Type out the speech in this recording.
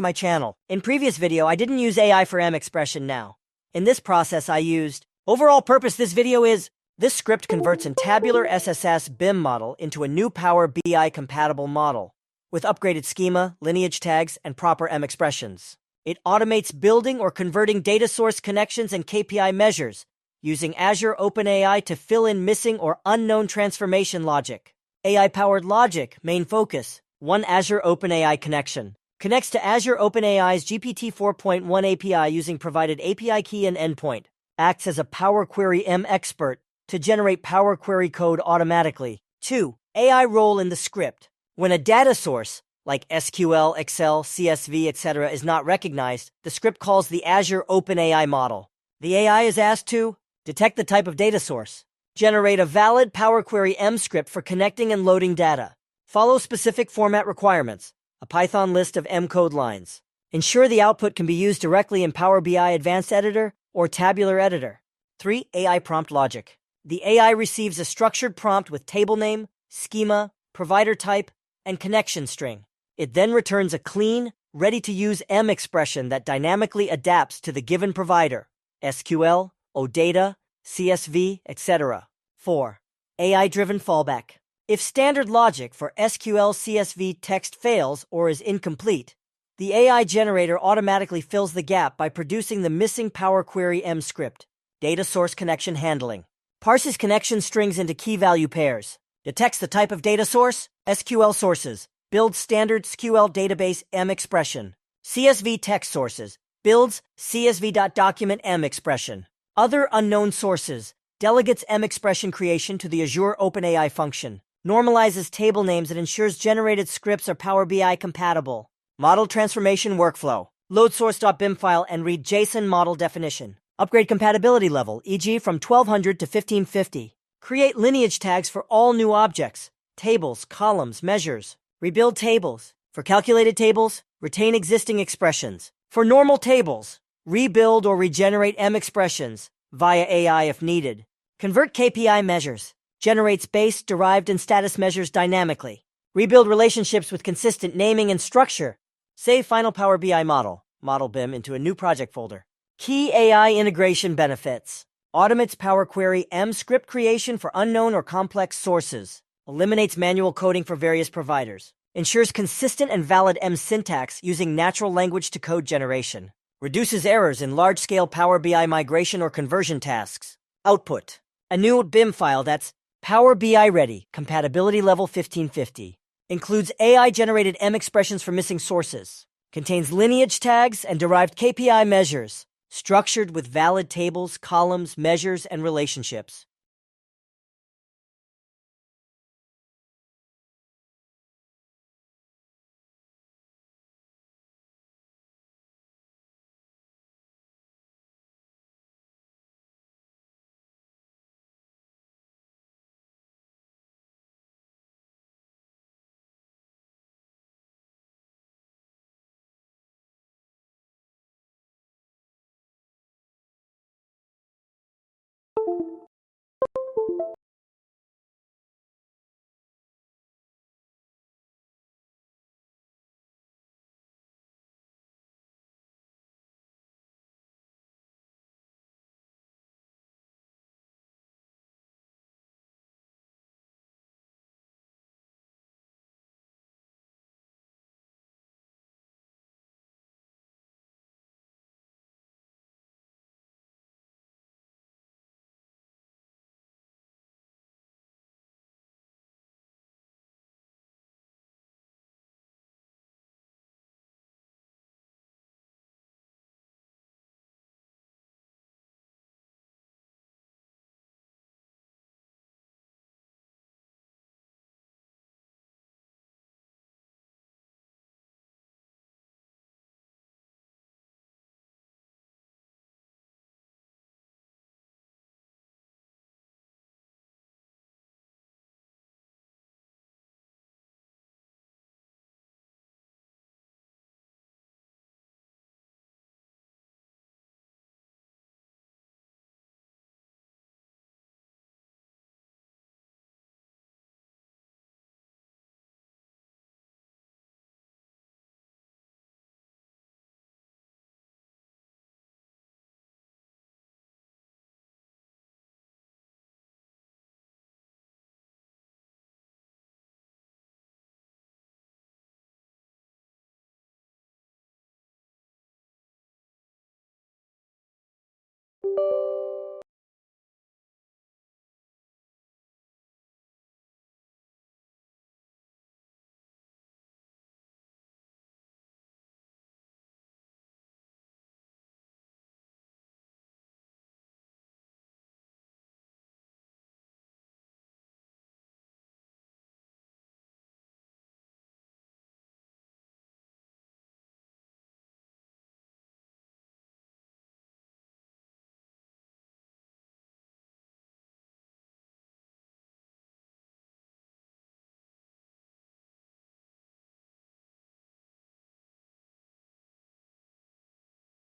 my channel. In previous video, I didn't use AI for M expression now. In this process, I used. Overall purpose this video is, this script converts a tabular Ssas BIM model into a new Power BI compatible model, with upgraded schema, lineage tags, and proper M expressions. It automates building or converting data source connections and KPI measures, using Azure OpenAI to fill in missing or unknown transformation logic. AI-powered logic, main focus, one Azure OpenAI connection. Connects to Azure OpenAI's GPT 4.1 API using provided API key and endpoint. Acts as a Power Query M expert to generate Power Query code automatically. 2. AI role in the script. When a data source, like SQL, Excel, CSV, etc., is not recognized, the script calls the Azure OpenAI model. The AI is asked to detect the type of data source, generate a valid Power Query M script for connecting and loading data, follow specific format requirements, a Python list of M code lines, ensure the output can be used directly in Power BI Advanced Editor or Tabular Editor. 3. AI prompt logic. The AI receives a structured prompt with table name, schema, provider type, and connection string. It then returns a clean, ready-to-use M expression that dynamically adapts to the given provider, SQL, OData, CSV, etc. 4. AI-driven fallback. If standard logic for SQL CSV text fails or is incomplete, the AI generator automatically fills the gap by producing the missing Power Query M script. Data source connection handling. Parses connection strings into key value pairs. Detects the type of data source, SQL sources. Builds standard SQL database M expression. CSV text sources. Builds CSV.document M expression. Other unknown sources. Delegates M expression creation to the Azure OpenAI function. Normalizes table names and ensures generated scripts are Power BI compatible. Model transformation workflow. Load source.bim file and read JSON model definition. Upgrade compatibility level, e.g. from 1200 to 1550. Create lineage tags for all new objects, tables, columns, measures. Rebuild tables. For calculated tables, retain existing expressions. For normal tables, rebuild or regenerate M expressions via AI if needed. Convert KPI measures. Generates base, derived, and status measures dynamically. Rebuild relationships with consistent naming and structure. Save final Power BI model BIM, into a new project folder. Key AI integration benefits. Automates Power Query M script creation for unknown or complex sources. Eliminates manual coding for various providers. Ensures consistent and valid M syntax using natural language to code generation. Reduces errors in large-scale Power BI migration or conversion tasks. Output. A new BIM file that's Power BI ready, compatibility level 1550. Includes AI-generated M expressions for missing sources. Contains lineage tags and derived KPI measures. Structured with valid tables, columns, measures, and relationships.